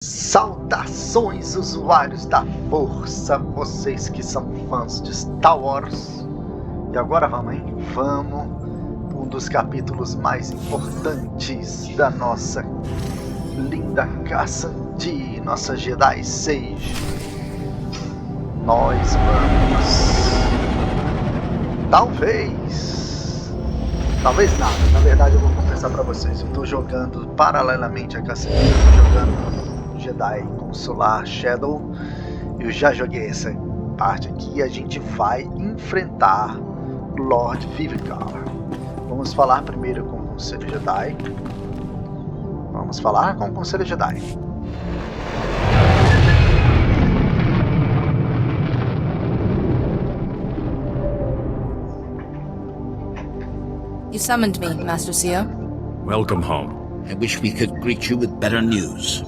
Saudações, usuários da Força, vocês que são fãs de Star Wars. E agora vamos, hein? Vamos para um dos capítulos mais importantes da nossa linda caçante, nossa Jedi Sage. Nós vamos... Talvez nada, na verdade eu vou confessar para vocês, eu estou jogando paralelamente a caçante, estou jogando Jedi Consular Shadow. Eu já joguei essa parte aqui e a gente vai enfrentar Lorde Vivicar. Vamos falar primeiro com o Conselho Jedi. Vamos falar com o Conselho Jedi. You summoned me, Master Tio. Welcome home. I wish we could greet you with better news.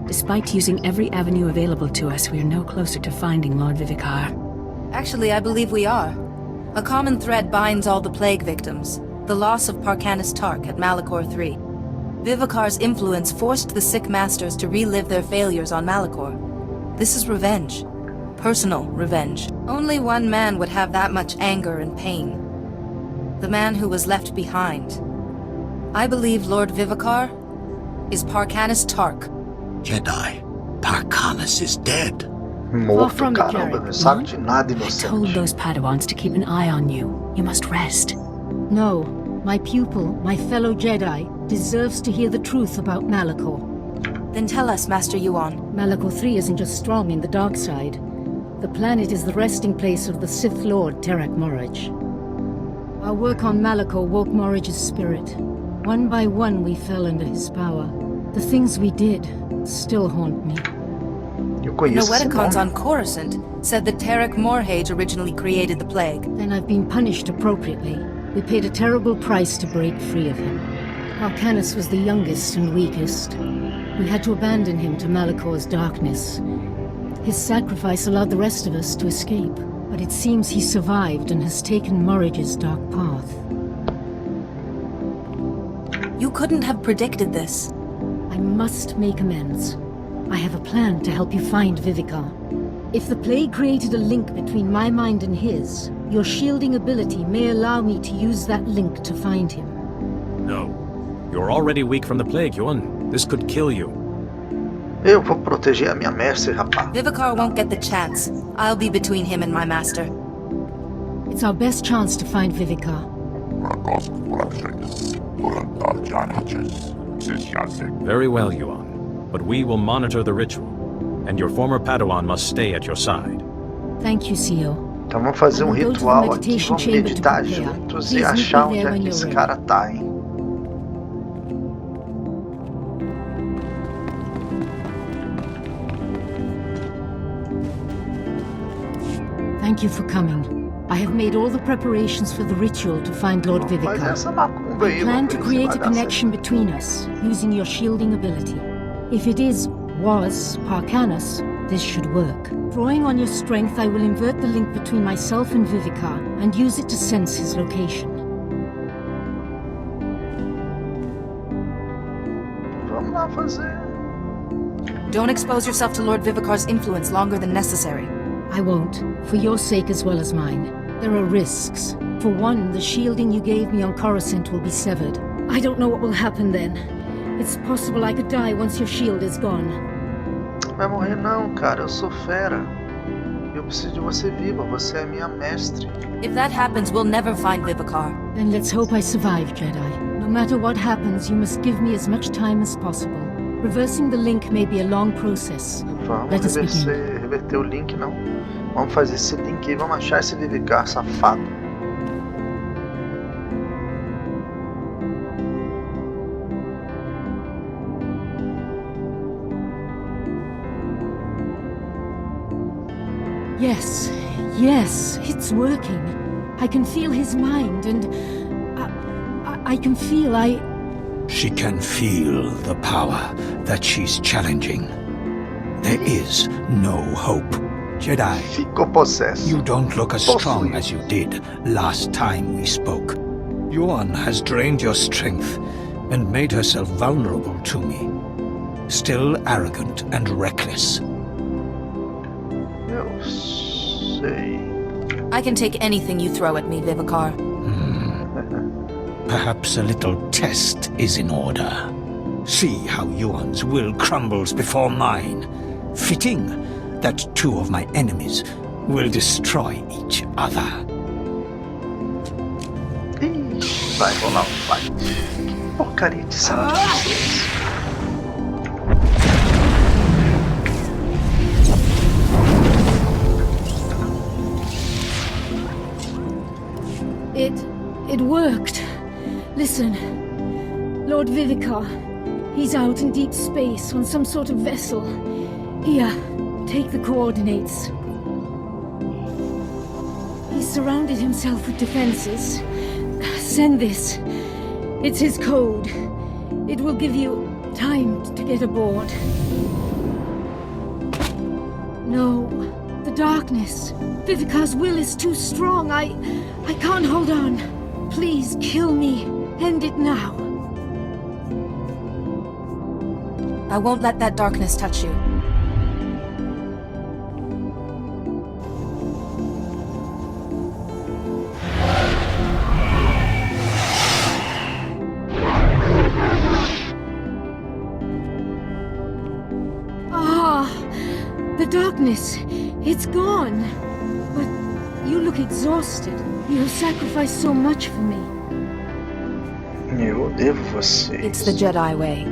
Despite using every avenue available to us, we are no closer to finding Lord Vivicar. Actually, I believe we are. A common thread binds all the plague victims. The loss of Parkannas Tark at Malachor III. Vivicar's influence forced the sick masters to relive their failures on Malachor. This is revenge. Personal revenge. Only one man would have that much anger and pain. The man who was left behind. I believe Lord Vivicar is Parkannas Tark. Jedi, Parkannas is dead. Morto, caramba, não sabe de nada, I inocente. told those Padawans to keep an eye on you. You must rest. No, my pupil, my fellow Jedi, deserves to hear the truth about Malachor. Then tell us, Master Yuan. Malachor III isn't just strong in the dark side. The planet is the resting place of the Sith Lord Terak Morage. Our work on Malachor woke Morage's spirit. One by one we fell under his power. The things we did still haunt me. Eu conheço esse Noeticons nome. on Coruscant said that Terak Morhage originally created the plague. Then I've been punished appropriately. We paid a terrible price to break free of him. Parkannas was the youngest and weakest. We had to abandon him to Malachor's darkness. His sacrifice allowed the rest of us to escape, but it seems he survived and has taken Morage's dark path. You couldn't have predicted this. I must make amends. I have a plan to help you find Vivicar. If the plague created a link between my mind and his, your shielding ability may allow me to use that link to find him. No. You're already weak from the plague, Yuan. This could kill you. Eu vou proteger a minha mestre, rapaz. Vivicar won't get the chance. I'll be between him and my master. It's our best chance to find Vivicar. Very well, Yuan. But we will monitor the ritual. And your former Padawan must stay at your side. Thank you, Sio. Então vamos fazer ritual aqui, vamos meditar juntos e achar onde é que esse cara tá, hein? Thank you for coming. I have made all the preparations for the ritual to find Lord Faz Vivicar. essa macumba aí, I plan vamos to ver se create vai a dar connection certo. between us, using your shielding ability. If it was Parkannas, this should work. Drawing on your strength, I will invert the link between myself and Vivicar, and use it to sense his location. Vamos lá fazer. Don't expose yourself to Lord Vivicar's influence longer than necessary. I won't, for your sake as well as mine. There are risks. For one, the shielding you gave me on Coruscant will be severed. I don't know what will happen then. It's possible I could die once your shield is gone. Vai morrer não, cara, eu sou fera. Eu preciso de você viva, você é minha mestre. If that happens, we'll never find Vivicar. Then let's hope I survive, Jedi. No matter what happens, you must give me as much time as possible. Reversing the link may be a long process. Vamos Let us begin. reverter o link, não. Vamos fazer esse link aí, vamos achar esse Vivicar safado. Yes, it's working. I can feel his mind and I can feel She can feel the power that she's challenging. There is no hope. Jedi, Ficou possesso. you don't look as Possuído. strong as you did last time we spoke. Yuan has drained your strength and made herself vulnerable to me. still arrogant and reckless. Eu sei. I can take anything you throw at me, Vivicar. Perhaps a little test is in order. See how Yuan's will crumbles before mine. Fitting that two of my enemies will destroy each other. Ih, vai rolar fight. Que porcaria de cena de vocês. It worked. Listen, Lord Vivicar, he's out in deep space on some sort of vessel. Here, take the coordinates. He's surrounded himself with defenses. Send this. It's his code. It will give you time to get aboard. No, the darkness. Vivicar's will is too strong. I can't hold on. Please kill me. End it now. I won't let that darkness touch you. The darkness. It's gone. But you look exhausted. You have sacrificed so much for me. Eu devo vocês. It's the Jedi way.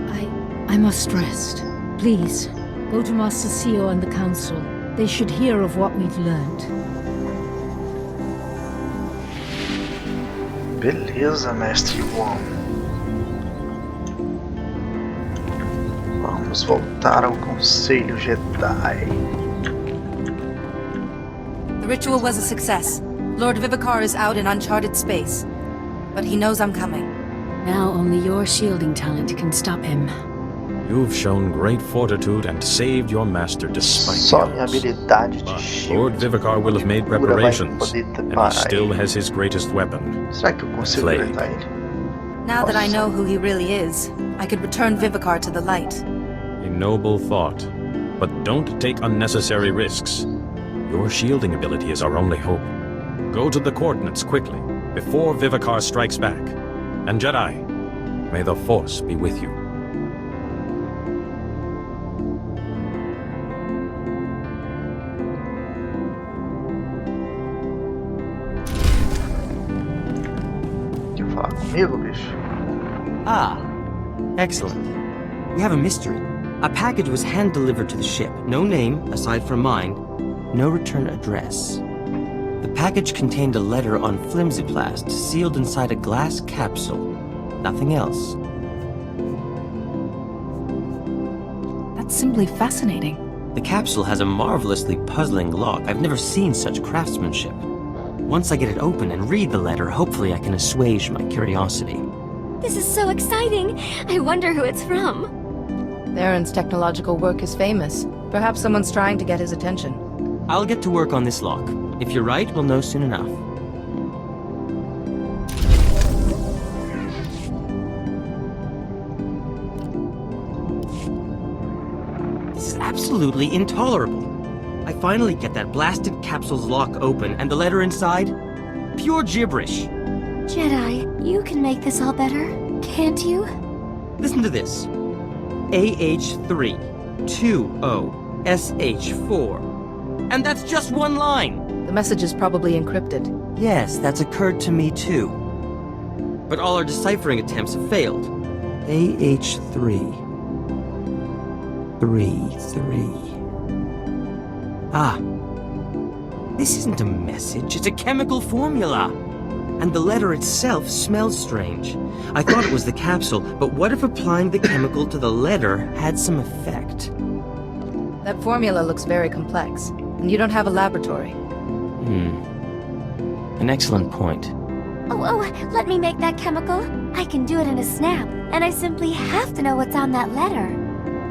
I must rest. Please, go to Master Tio and the Council. They should hear of what we've learned. Beleza, Mestre Yuan. Vamos voltar ao Conselho Jedi. The ritual was a success. Lord Vivicar is out in uncharted space. But he knows I'm coming. Now only your shielding talent can stop him. You've shown great fortitude and saved your master despite Só the minha odds. habilidade de But shield. Lord Vivicar will have made vai preparations, poder and he parar still ele. has his greatest weapon. Será que eu consigo Plague. enfrentar ele? Now that I know who he really is, I could return Vivicar to the light. A noble thought. But don't take unnecessary risks. Your shielding ability is our only hope. Go to the coordinates quickly, before Vivicar strikes back. And Jedi, may the Force be with you. Quer falar comigo, bicho? Ah, excellent. We have a mystery. A package was hand-delivered to the ship. No name, aside from mine. No return address. The package contained a letter on flimsiplast, sealed inside a glass capsule. Nothing else. That's simply fascinating. The capsule has a marvelously puzzling lock. I've never seen such craftsmanship. Once I get it open and read the letter, hopefully I can assuage my curiosity. This is so exciting! I wonder who it's from. Theron's technological work is famous. Perhaps someone's trying to get his attention. I'll get to work on this lock. If you're right, we'll know soon enough. This is absolutely intolerable. I finally get that blasted capsule's lock open, and the letter inside? Pure gibberish. Jedi, you can make this all better, can't you? Listen to this. AH3, 2O, SH4. And that's just one line! The message is probably encrypted. Yes, that's occurred to me too. But all our deciphering attempts have failed. AH3. 3. Ah. This isn't a message, it's a chemical formula. And the letter itself smells strange. I thought it was the capsule, but what if applying the chemical to the letter had some effect? That formula looks very complex, and you don't have a laboratory. An excellent point. Oh, let me make that chemical. I can do it in a snap, and I simply have to know what's on that letter.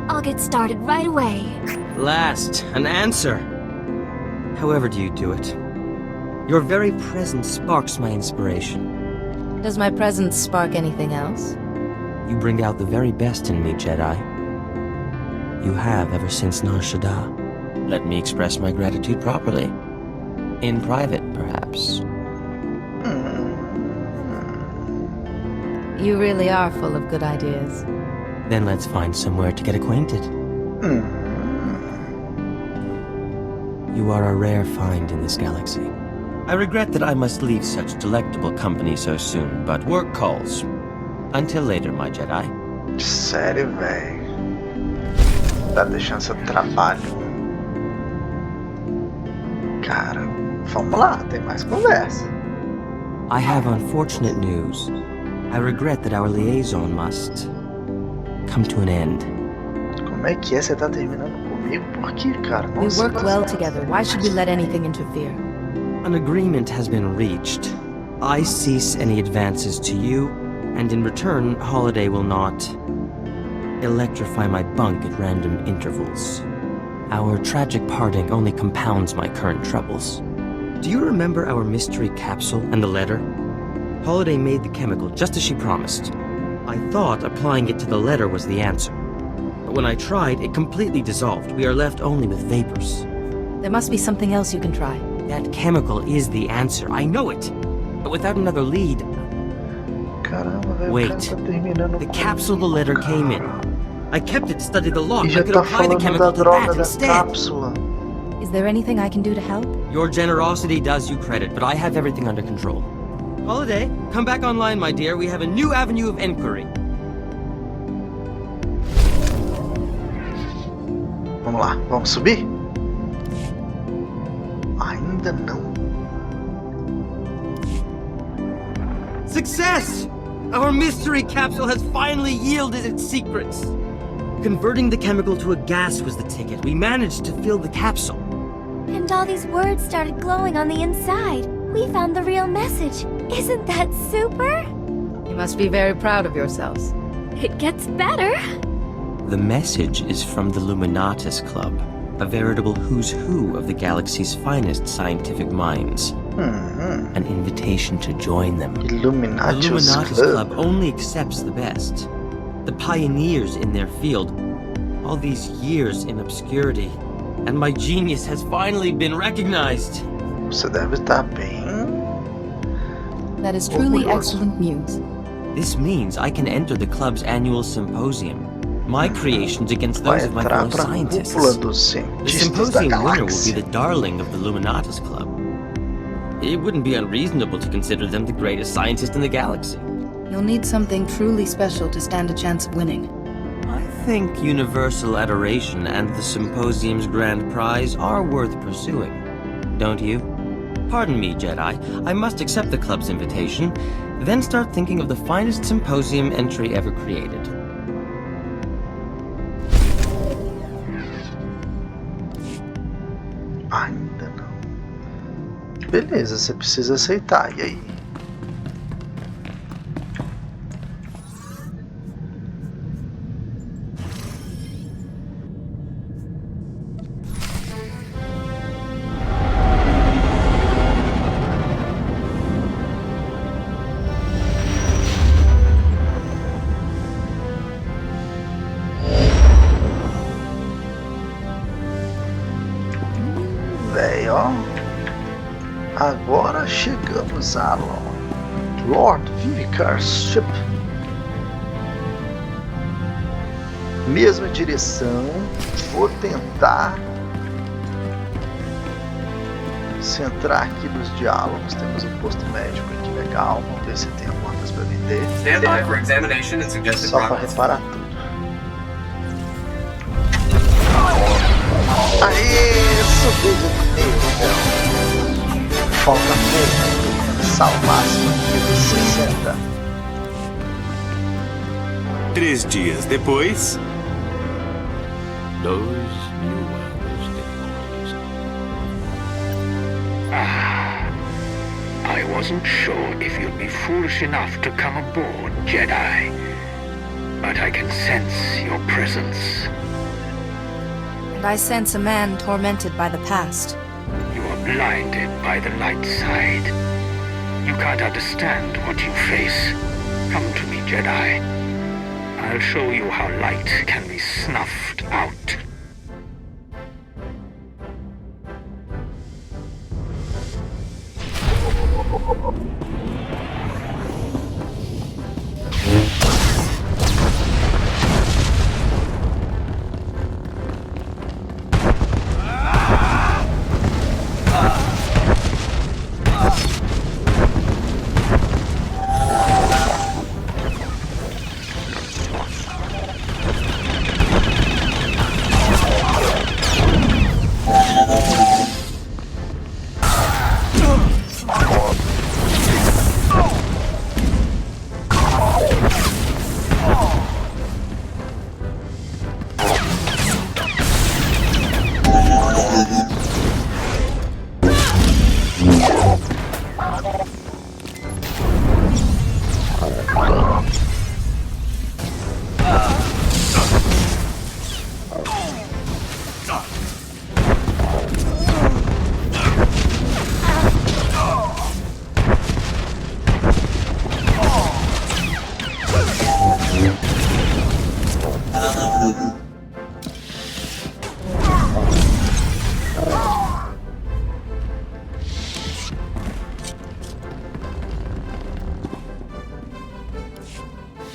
I'll get started right away. Last, an answer. However do you do it? Your very presence sparks my inspiration. Does my presence spark anything else? You bring out the very best in me, Jedi. you have ever since Nar Shaddaa. Let me express my gratitude properly. In private, perhaps. You really are full of good ideas. Then let's find somewhere to get acquainted. You are a rare find in this galaxy. I regret that I must leave such delectable company so soon, but work calls. Until later, my Jedi. Sério, velho. Tá deixando seu trabalho. Cara, vamos lá, tem mais conversa. I have unfortunate news. I regret that our liaison must come to an end. Como é que é? Você tá terminando comigo? Por quê, cara? We Nossa, work well together. Why should we let anything interfere? An agreement has been reached. I cease any advances to you, and in return, Holiday will not electrify my bunk at random intervals. Our tragic parting only compounds my current troubles. Do you remember our mystery capsule and the letter? Holiday made the chemical just as she promised. I thought applying it to the letter was the answer. But when I tried, it completely dissolved. We are left only with vapors. There must be something else you can try. That chemical is the answer. I know it. But without another lead... Caramba, velho, Wait. o cara tá terminando The comigo, capsule the letter came in. I kept it to study the log. E I já could tá apply the falando da chemical to droga that da instead. cápsula. Is there anything I can do to help? Your generosity does you credit, but I have everything under control. Holiday, come back online, my dear. We have a new avenue of inquiry. Vamos lá, vamos subir? Ainda não. Success! Our mystery capsule has finally yielded its secrets. Converting the chemical to a gas was the ticket. We managed to fill the capsule. And all these words started glowing on the inside. We found the real message. Isn't that super? You must be very proud of yourselves. It gets better. The message is from the Luminatus Club, a veritable who's who of the galaxy's finest scientific minds. An invitation to join them. The Luminatus Club only accepts the best. The pioneers in their field. All these years in obscurity. And my genius has finally been recognized. Você deve estar bem. That is truly excellent news. This means I can enter the club's annual symposium. My creations against Vai those of my entrar fellow pra scientists. cúpula dos The cientistas da symposium winner will be galáxia. the darling of the Luminatus Club. It wouldn't be unreasonable to consider them the greatest scientist in the galaxy. You'll need something truly special to stand a chance of winning. I think universal adoration and the symposium's grand prize are worth pursuing. Don't you? Pardon me, Jedi. I must accept the club's invitation, then start thinking of the finest symposium entry ever created. Ainda não. Beleza, você precisa aceitar. E aí? Véi, ó. Agora chegamos a Lorde Vivicar's ship. Mesma direção. Vou tentar centrar aqui nos diálogos. Temos um posto médico aqui legal. Vamos ver se tem alguma coisa para vender. Stand by for examination and suggested Só para progress. reparar tudo. Aê, subi de nível. Falta pouco para salvar sua vida 60. 3 dias depois. 2 mil anos depois. I wasn't sure if you'd be foolish enough to come aboard, Jedi. But I can sense your presence. And I sense a man tormented by the past. You are blinded by the light side. You can't understand what you face. Come to me, Jedi. I'll show you how light can be snuffed out.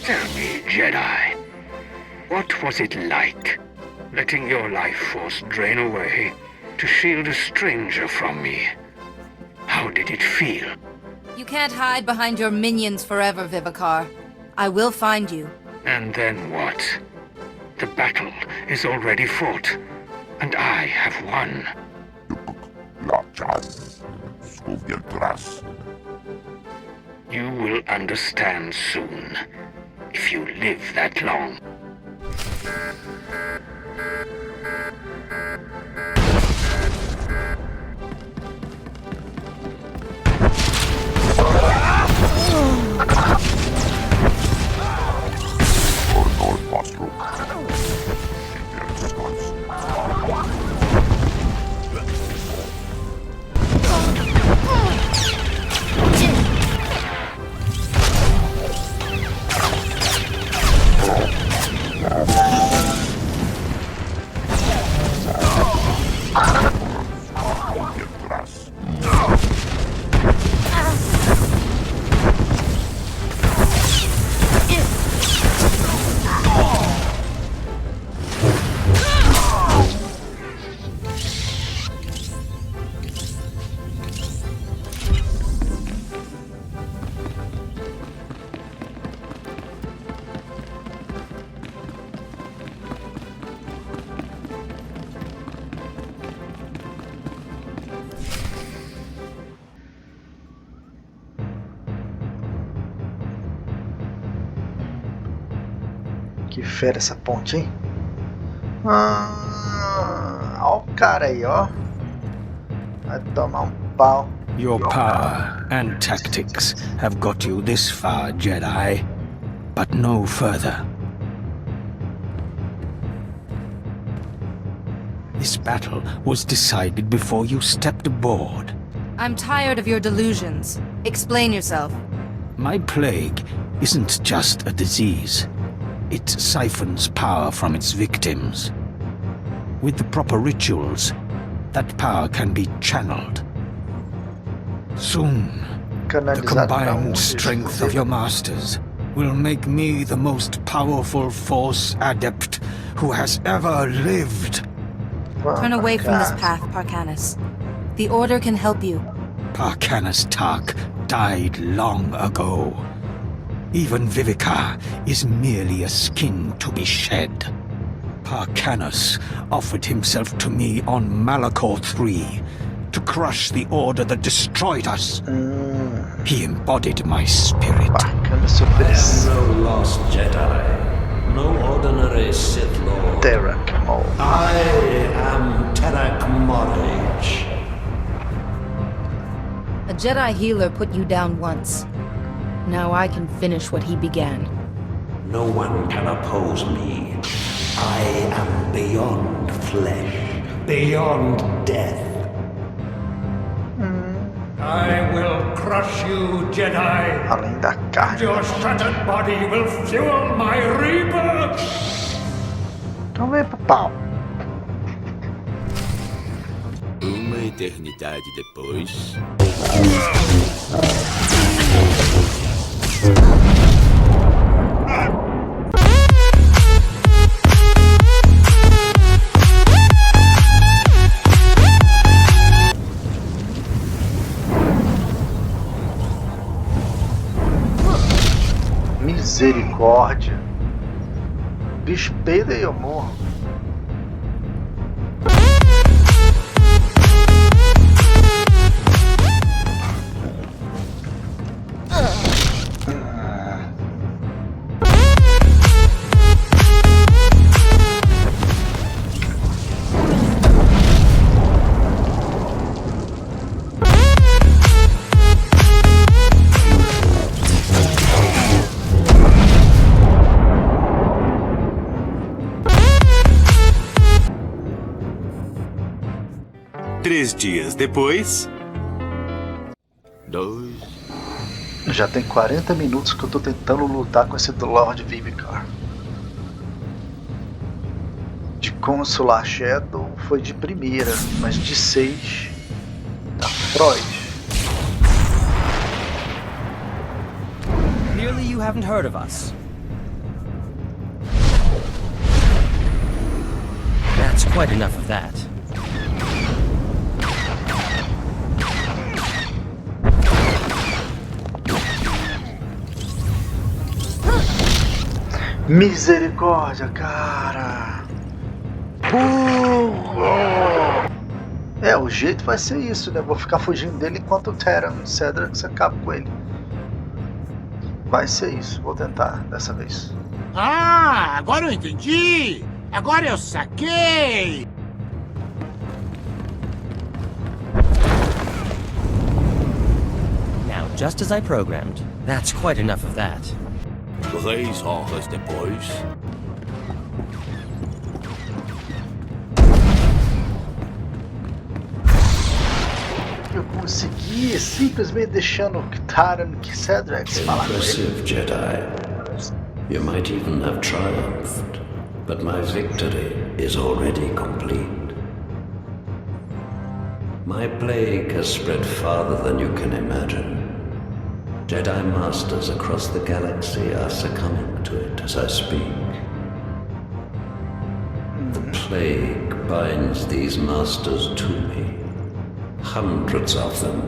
Tell me, Jedi, what was it like, letting your life force drain away to shield a stranger from me? How did it feel? You can't hide behind your minions forever, Vivicar. I will find you. And then what? The battle is already fought, and I have won. You will understand soon, if you live that long. Que fera essa ponte, hein? Ó o cara aí, ó. Vai tomar pau. Your power and tactics have got you this far, Jedi, but no further. This battle was decided before you stepped aboard. I'm tired of your delusions. Explain yourself. My plague isn't just a disease. It siphons power from its victims. With the proper rituals, that power can be channeled. Soon, the combined strength of your masters will make me the most powerful Force adept who has ever lived. Turn away from this path, Parkannas. The Order can help you. Parkannas Tark died long ago. Even Vivicar is merely a skin to be shed. Parkannas offered himself to me on Malachor III to crush the Order that destroyed us. He embodied my spirit. Parkannas no lost Jedi, no ordinary Sith Lord. I am Terak Morage. A Jedi healer put you down once. Now I can finish what he began. No one can oppose me. I am beyond flesh, beyond death. I will crush you, Jedi. Além da carne. Your shattered body will fuel my rebirth. Então vem pro pau. Uma eternidade depois. Misericórdia. Bicho peida e eu morro. Três dias depois. Já tem 40 minutos que eu tô tentando lutar com esse Lorde Vivicar. De Consular Shadow foi de primeira, mas de 6 da Freud. Clearly you haven't heard of us. That's quite enough of that. Misericórdia, cara. O jeito vai ser isso, né? Vou ficar fugindo dele enquanto o Terran Cedric se acaba com ele. Vai ser isso, vou tentar dessa vez. Ah, agora eu entendi! Agora eu saquei! Now, just as I programmed, that's quite enough of that. 3 horas depois. Eu consegui simplesmente deixando o Taran Cedric falar com ele. Jedi. You might even have triumphed, but my victory is already complete. My plague has spread farther than you can imagine. Jedi Masters across the galaxy are succumbing to it as I speak. The plague binds these Masters to me. Hundreds of them.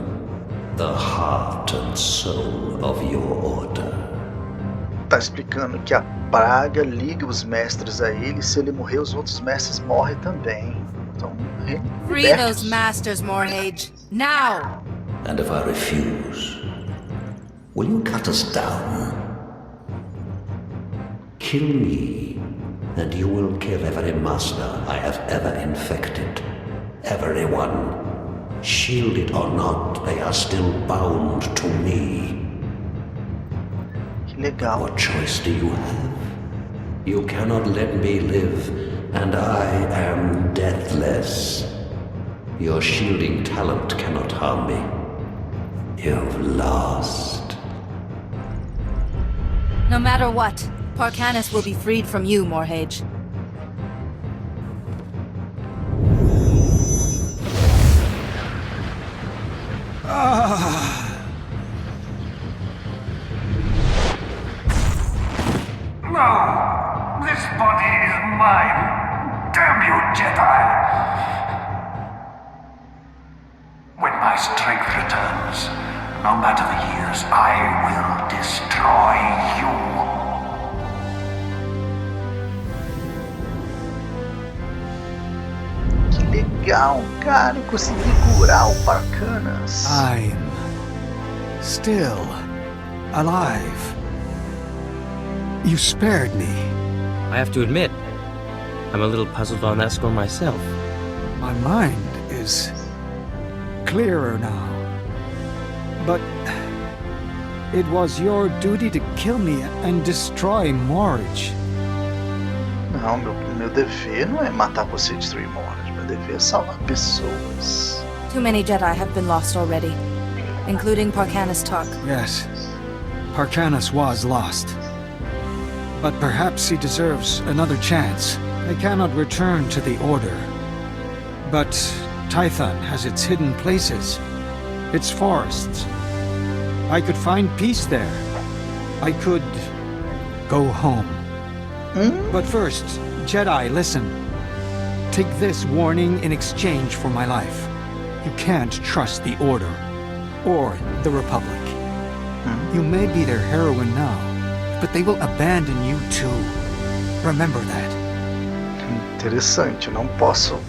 The heart and soul of your order. Tá explicando que a praga liga os mestres a ele, se ele morrer, os outros mestres morrem também. Então, free those masters, Morhage, now! And if I refuse, will you cut us down? Kill me, and you will kill every master I have ever infected. Everyone. Shielded or not, they are still bound to me. Que legal. What choice do you have? You cannot let me live, and I am deathless. Your shielding talent cannot harm me. You've lost. No matter what, Parkannas will be freed from you, Morhage. No! This body is mine! Damn you, Jedi! When my strength returns, no matter the years, I will destroy you! Que legal, cara, eu consegui curar o Parkannas. I'm still alive. You spared me. I have to admit, I'm a little puzzled on that score myself. My mind is clearer now. But it was your duty to kill me and destroy Morge. Não, meu dever não é matar você e destruir Morge. Meu dever é salvar pessoas. Too many Jedi have been lost already. including Parkannas Tark. Yes, Parkannas was lost. But perhaps he deserves another chance. I cannot return to the Order. But Tython has its hidden places, its forests. I could find peace there. I could go home. But first, Jedi, listen. Take this warning in exchange for my life. You can't trust the Order, or the Republic. You may be their heroine now, but they will abandon you too. Remember that. Interessante, eu não posso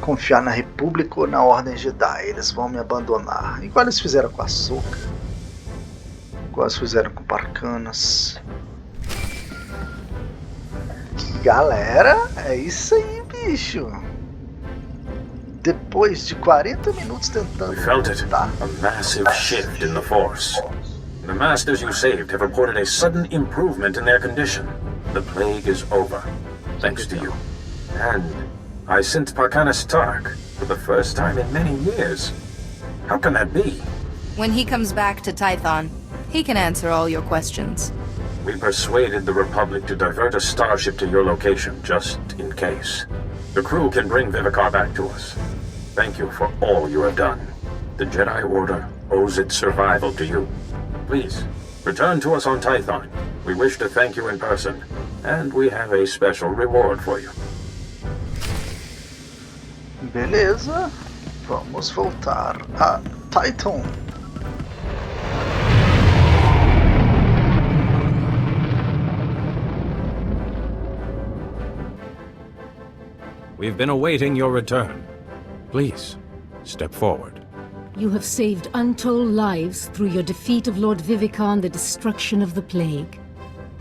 confiar na República ou na Ordem Jedi. Eles vão me abandonar. Igual eles fizeram com a Ahsoka. Igual eles fizeram com Parkannas. Galera, é isso aí, bicho. Depois de 40 minutos tentando We felt it. voltar. A massive shift in the Force. The Masters you saved have reported a sudden improvement in their condition. The plague is over, thanks to you. And I sent Parkannas Tark for the first time in many years. How can that be? When he comes back to Tython, he can answer all your questions. We persuaded the Republic to divert a starship to your location, just in case. The crew can bring Vivicar back to us. Thank you for all you have done. The Jedi Order owes its survival to you. Please, return to us on Tython. We wish to thank you in person, and we have a special reward for you. Beleza, vamos voltar a Tython. We've been awaiting your return. Please, step forward. You have saved untold lives through your defeat of Lord Vivicar and the destruction of the plague.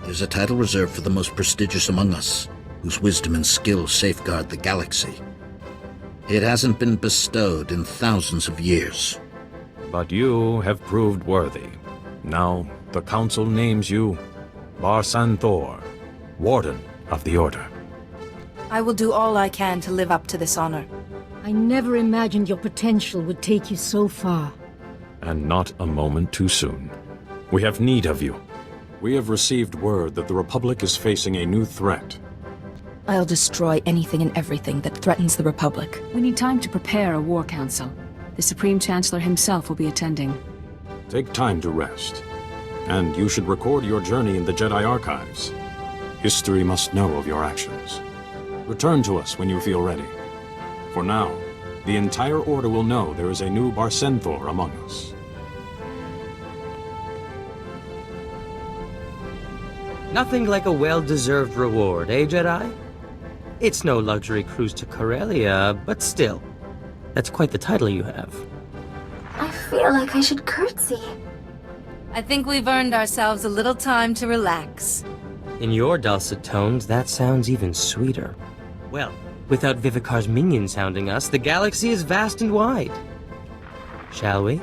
There's a title reserved for the most prestigious among us, whose wisdom and skill safeguard the galaxy. It hasn't been bestowed in thousands of years. But you have proved worthy. Now, the Council names you SWTOR, Warden of the Order. I will do all I can to live up to this honor. I never imagined your potential would take you so far. And not a moment too soon. We have need of you. We have received word that the Republic is facing a new threat. I'll destroy anything and everything that threatens the Republic. We need time to prepare a war council. The Supreme Chancellor himself will be attending. Take time to rest. And you should record your journey in the Jedi archives. History must know of your actions. Return to us when you feel ready. For now, the entire Order will know there is a new SWTOR among us. Nothing like a well-deserved reward, eh, Jedi? It's no luxury cruise to Corellia, but still. That's quite the title you have. I feel like I should curtsy. I think we've earned ourselves a little time to relax. In your dulcet tones, that sounds even sweeter. Well, without Vivicar's minions hounding us, the galaxy is vast and wide. Shall we?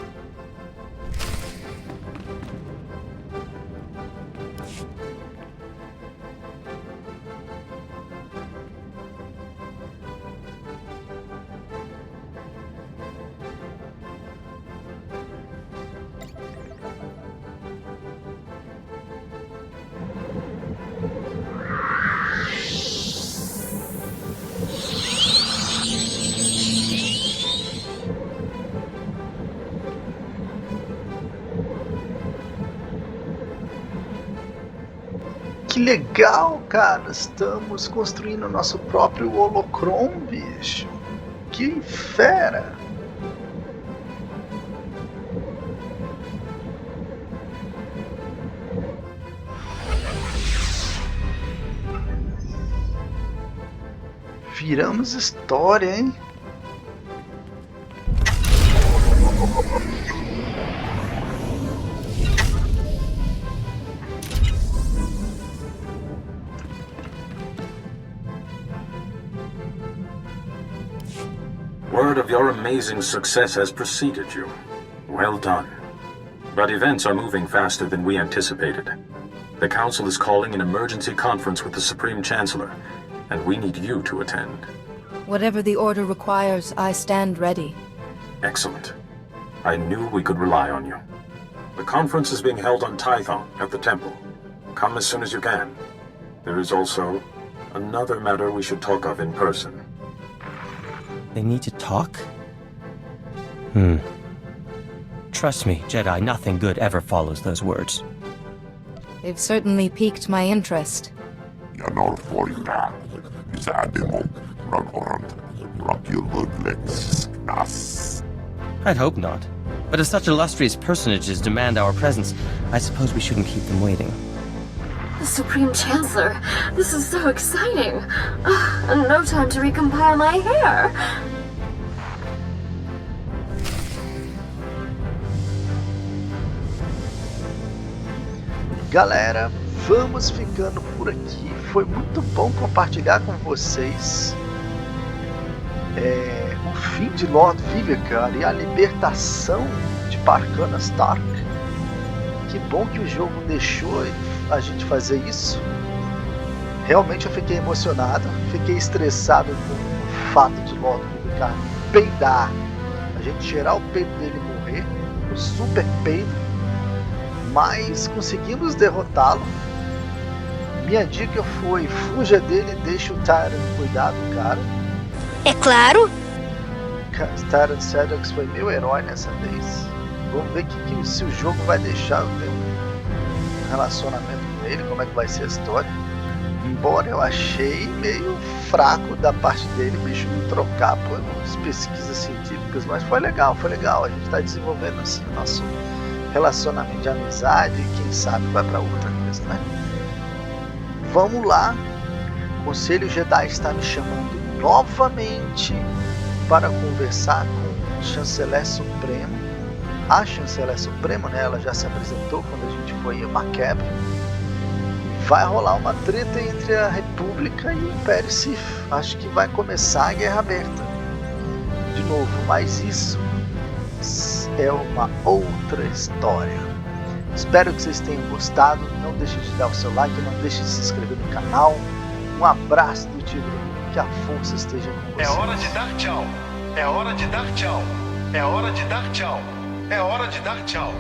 Que legal, cara! Estamos construindo nosso próprio holocron, bicho. Que fera! Viramos história, hein? Word of your amazing success has preceded you. Well done. But events are moving faster than we anticipated. The Council is calling an emergency conference with the Supreme Chancellor, and we need you to attend. Whatever the Order requires, I stand ready. Excellent. I knew we could rely on you. The conference is being held on Tython at the temple. Come as soon as you can. There is also another matter we should talk of in person. They need to talk? Trust me, Jedi, nothing good ever follows those words. They've certainly piqued my interest. I'd hope not. But if such illustrious personages demand our presence, I suppose we shouldn't keep them waiting. The Supreme Chancellor, this is so exciting. And no time to recompile my hair. Galera, vamos ficando por aqui. Foi muito bom compartilhar com vocês o fim de Lorde Vivicar e a libertação de Parkannas Tark. Que bom que o jogo deixou a gente fazer isso. Realmente eu fiquei emocionado, fiquei estressado com o fato de Lorde Vivicar peidar, a gente tirar o peito dele e morrer, um super peido. Mas conseguimos derrotá-lo. Minha dica foi: fuja dele e deixe o Tyrant cuidar do cara. É claro! Tyrant Sedox foi meu herói nessa vez. Vamos ver se o jogo vai deixar eu ter um relacionamento com ele, como é que vai ser a história. Embora eu achei meio fraco da parte dele, bicho, me trocar por pesquisas científicas, mas foi legal. A gente está desenvolvendo assim o nosso relacionamento de amizade e quem sabe vai para outra coisa, né? Vamos lá. O Conselho Jedi está me chamando novamente para conversar com o Chanceler Supremo. A Chanceler Supremo, né? Ela já se apresentou quando a gente foi em Macabre. Vai rolar uma treta entre a República e o Império Sith. Acho que vai começar a Guerra Aberta de novo, mas isso é uma outra história. Espero que vocês tenham gostado. Não deixe de dar o seu like, não deixe de se inscrever no canal. Um abraço do Tio Brunin, que a força esteja com vocês. É hora de dar tchau. É hora de dar tchau. É hora de dar tchau. É hora de dar tchau.